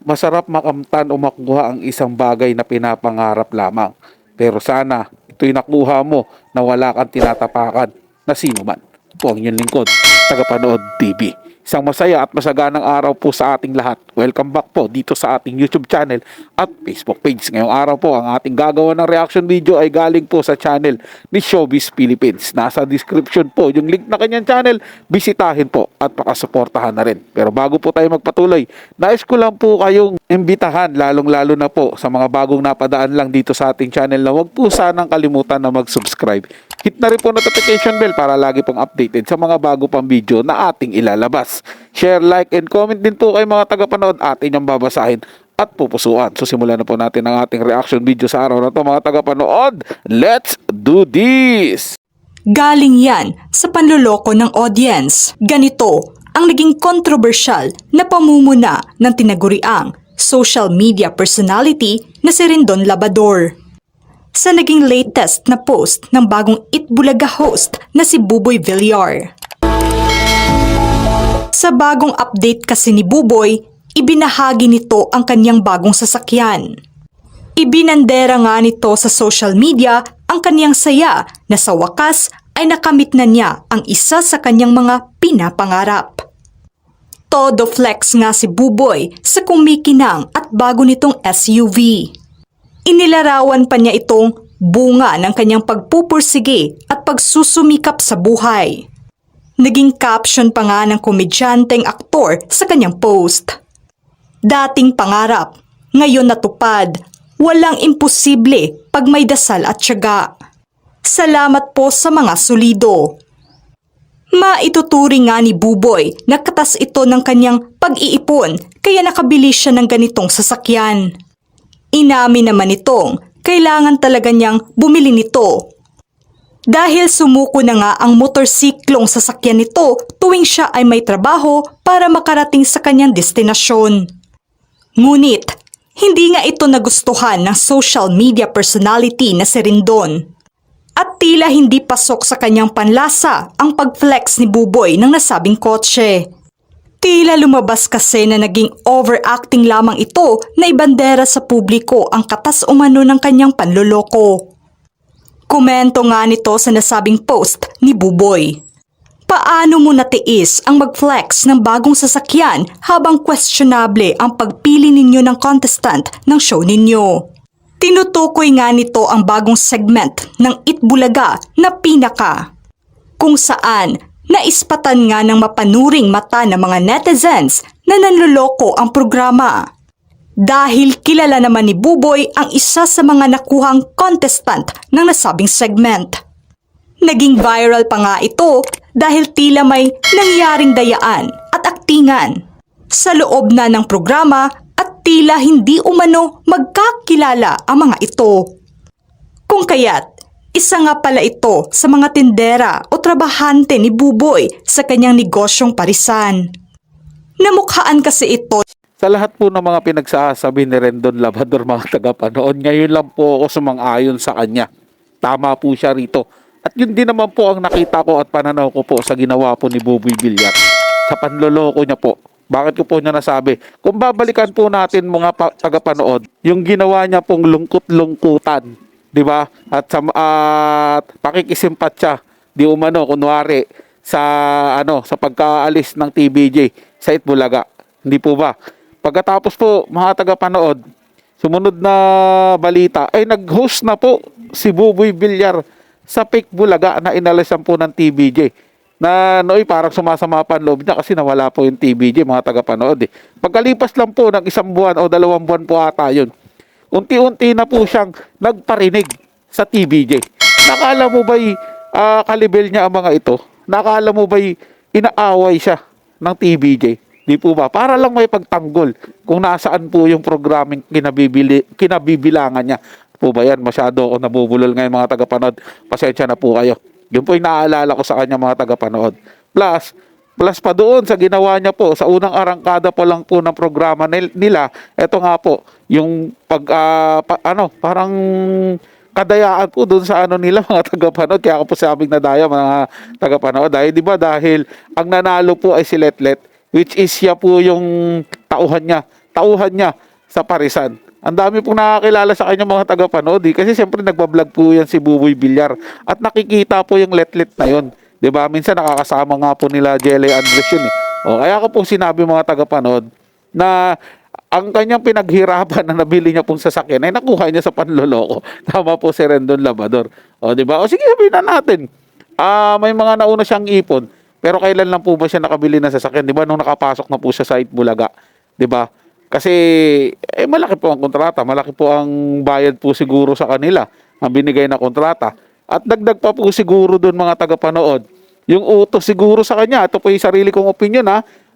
Masarap makamtan o makuha ang isang bagay na pinapangarap lamang. Pero sana ito'y nakuha mo na wala kang tinatapakan na sino man. Po ang inyong lingkod, tagapanood TV. Isang masaya at masaganang araw po sa ating lahat. Welcome back po dito sa ating YouTube channel at Facebook page. Ngayong araw po, ang ating gagawa ng reaction video ay galing po sa channel ni Showbiz Philippines. Nasa description po yung link na kanyang channel. Bisitahin po at pakasuportahan na rin. Pero bago po tayo magpatuloy, nais ko lang po kayong imbitahan, lalong-lalo na po sa mga bagong napadaan lang dito sa ating channel na huwag po sanang kalimutan na mag-subscribe. Hit na rin po notification bell para lagi pong updated sa mga bago pang video na ating ilalabas. Share, like, and comment din po kayo mga tagapanood, atin yung babasahin at pupusuan. So simulan na po natin ang ating reaction video sa araw na to mga tagapanood. Let's do this! Galing yan sa panloloko ng audience. Ganito ang naging controversial na pamumuna ng tinaguriang social media personality na si Rendon Labrador. Sa naging latest na post ng bagong Itbulaga host na si Buboy Villar. Sa bagong update kasi ni Buboy, ibinahagi nito ang kanyang bagong sasakyan. Ibinandera nga nito sa social media ang kanyang saya na sa wakas ay nakamit na niya ang isa sa kanyang mga pinapangarap. Todo flex nga si Buboy sa kumikinang at bago nitong SUV. Inilarawan pa niya itong bunga ng kanyang pagpupursige at pagsusumikap sa buhay. Naging caption pa nga ng komedyanteng aktor sa kanyang post. Dating pangarap, ngayon natupad, walang imposible pag may dasal at tiyaga. Salamat po sa mga solido. Maituturing nga ni Buboy na katas ito ng kanyang pag-iipon kaya nakabili siya ng ganitong sasakyan. Inamin naman itong kailangan talaga niyang bumili nito. Dahil sumuko na nga ang motorsiklong sasakyan nito tuwing siya ay may trabaho para makarating sa kanyang destinasyon. Ngunit, hindi nga ito nagustuhan ng social media personality na si Rendon. At tila hindi pasok sa kanyang panlasa ang pag-flex ni Buboy ng nasabing kotse. Tila lumabas kasi na naging overacting lamang ito na ibandera sa publiko ang katas umano ng kanyang panloloko. Komento nga nito sa nasabing post ni Buboy. Paano mo natiis ang mag-flex ng bagong sasakyan habang questionable ang pagpili ninyo ng contestant ng show ninyo? Tinutukoy nga nito ang bagong segment ng Itbulaga na Pinaka, kung saan naispatan nga ng mapanuring mata ng mga netizens na nanloloko ang programa. Dahil kilala naman ni Buboy ang isa sa mga nakuhang contestant ng nasabing segment. Naging viral pa nga ito dahil tila may nangyaring dayaan at aktingan sa loob na ng programa at tila hindi umano magkakilala ang mga ito. Kung kaya't, isa nga pala ito sa mga tindera o trabahante ni Buboy sa kanyang negosyong parisan. Namukhaan kasi ito. Sa lahat po ng mga pinagsasabi ni Rendon Labrador mga tagapanood, ngayon lang po ako sumang-ayon sa kanya. Tama po siya rito. At yun din naman po ang nakita ko at pananaw ko po sa ginawa po ni Buboy Villar. Sa panloloko niya po. Bakit ko po niya nasabi? Kung babalikan po natin mga tagapanood, yung ginawa niya pong lungkot-lungkutan, di ba? At pakikisimpatya, di umano, kunwari, sa pagkaalis ng TVJ sa Itbulaga. Hindi po ba? Pagkatapos po, mga tagapanood, sumunod na balita, ay nag-host na po si Buboy Villar sa Fake Bulaga na inalisan po ng TVJ. Na parang sumasama pa ang loob niya kasi nawala po yung TVJ, mga tagapanood. Pagkalipas lang po ng 1 buwan o 2 buwan po ata yun, unti-unti na po siyang nagparinig sa TVJ. Nakala mo ba'y kalibel niya ang mga ito? Nakala mo ba'y inaaway siya ng TVJ? Di po ba? Para lang may pagtanggol kung nasaan po yung programming kinabibilangan niya. Po ba yan? Masyado ako nabubulol ngayon mga tagapanood. Pasensya na po kayo. Yun po yung naaalala ko sa kanya mga tagapanood. Plus pa doon sa ginawa niya po, sa unang arangkada po lang po ng programa nila, eto nga po, yung parang kadayaan po doon sa nila mga tagapanood. Kaya ako po sabing nadaya mga tagapanood. Di ba dahil ang nanalo po ay si Letlet, which is siya po yung tauhan niya tauhan niya sa Parisan. Ang dami pong nakakilala sa kanya mga tagapanood kasi siyempre nagbablog po yan si Buboy Villar at nakikita po yung letlet na yon. 'Di ba? Minsan nakakasama nga po nila Jelly Andres yun eh. O kaya ko pong sinabi mga tagapanood na ang kanyang pinaghirapan na nabili niya pong sasakyan ay nakuha niya sa panloloko. Tama po si Rendon Labrador. O 'di ba? O sige, sabihin na natin. May mga nauna siyang ipon, pero kailan lang po ba siya nakabili ng sasakyan? 'Di ba? Nung nakapasok na po siya sa Itbulaga, 'di ba? Kasi malaki po ang kontrata, malaki po ang bayad po siguro sa kanila, ang binigay na kontrata. At dagdag pa po siguro doon mga tagapanood, yung utos siguro sa kanya, ito po yung sarili kong opinion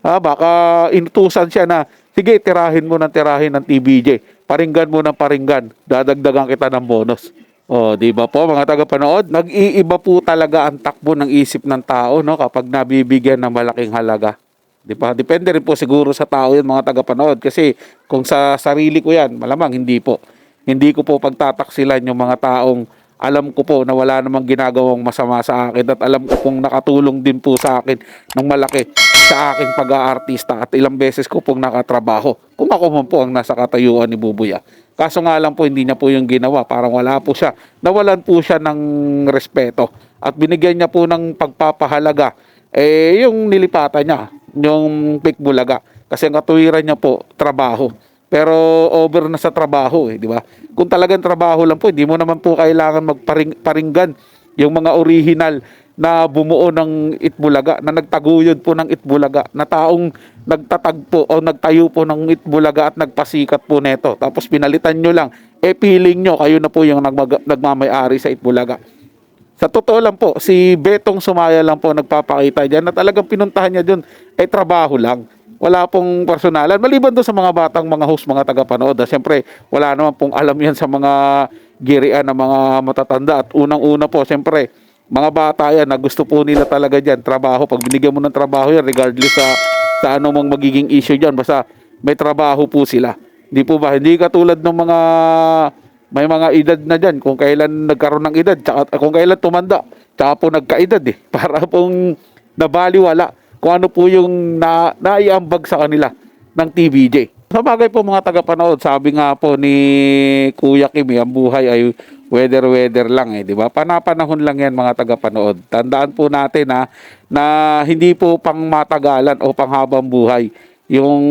baka inutusan siya na, sige, tirahin mo ng tirahin ng TBJ, paringgan mo ng paringgan, dadagdagan kita ng bonus. O, di ba po mga tagapanood, nag-iiba po talaga ang takbo ng isip ng tao, no, kapag nabibigyan ng malaking halaga. Di ba? Depende rin po siguro sa tao yan mga tagapanood, kasi kung sa sarili ko yan, malamang hindi po. Hindi ko po pagtataksilan yung mga taong alam ko po na wala namang ginagawang masama sa akin at alam ko pong nakatulong din po sa akin ng malaki sa aking pag-aartista at ilang beses ko pong nakatrabaho. Kung ako man po ang nasa katayuan ni Buboy. Kaso nga lang po hindi niya po yung ginawa. Parang wala po siya. Nawalan po siya ng respeto at binigyan niya po ng pagpapahalaga yung nilipatan niya, yung Pikbulaga. Kasi ang katuwiran niya po, trabaho. Pero over na sa trabaho di ba? Kung talagang trabaho lang po, hindi mo naman po kailangan magparinggan yung mga original na bumuo ng Itbulaga, na nagtaguyod po ng Itbulaga, na taong nagtatagpo o nagtayo po ng Itbulaga at nagpasikat po neto. Tapos pinalitan nyo lang, feeling nyo, kayo na po yung nagmamay-ari sa Itbulaga. Sa totoo lang po, si Betong Sumaya lang po nagpapakita dyan na talagang pinuntahan niya dun trabaho lang. Wala pong personalan. Maliban doon sa mga batang mga host, mga tagapanood. Siyempre, wala naman pong alam yan sa mga girian ng mga matatanda. At unang-una po, siyempre, mga bata yan na gusto po nila talaga dyan, trabaho. Pag binigyan mo ng trabaho yan, regardless sa ano mong magiging issue dyan, basta may trabaho po sila. Hindi po ba? Hindi katulad ng mga may mga edad na dyan, kung kailan nagkaroon ng edad, tsaka, kung kailan tumanda, tsaka po nagkaedad para pong nabaliwala kung ano po yung naiambag sa kanila ng TVJ. Sa bagay po mga tagapanood, sabi nga po ni Kuya Kimi, ang buhay ay weather lang di ba? Panapanahon lang yan mga tagapanood. Tandaan po natin na hindi po pang matagalan o panghabang buhay yung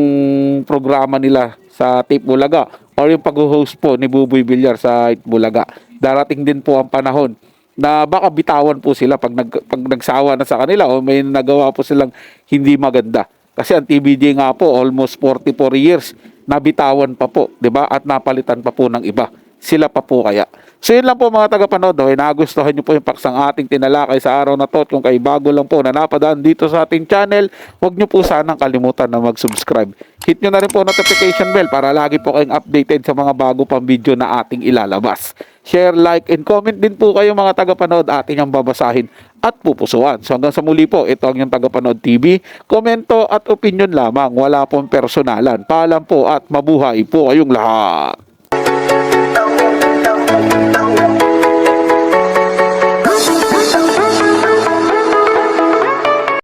programa nila sa Itbulaga o yung pag-host po ni Buboy Villar sa Itbulaga. Darating din po ang panahon na baka bitawan po sila pag nagsawa na sa kanila o may nagawa po silang hindi maganda. Kasi ang TBJ nga po, almost 44 years, nabitawan pa po, di ba? At napalitan pa po ng iba. Sila pa po kaya. So yun lang po mga tagapanood, nagustuhan nyo po yung paksang ating tinalakay sa araw na to. Kung kayo bago lang po na napadaan dito sa ating channel, huwag nyo po sanang kalimutan na mag-subscribe. Hit nyo na rin po notification bell para lagi po kayong updated sa mga bago pang video na ating ilalabas. Share, like, and comment din po kayo mga tagapanood, ating ang babasahin at pupusuan. So hanggang sa muli po, ito ang yung Tagapanood TV. Komento at opinion lamang, wala pong personalan. Paalam po at mabuhay po kayong lahat.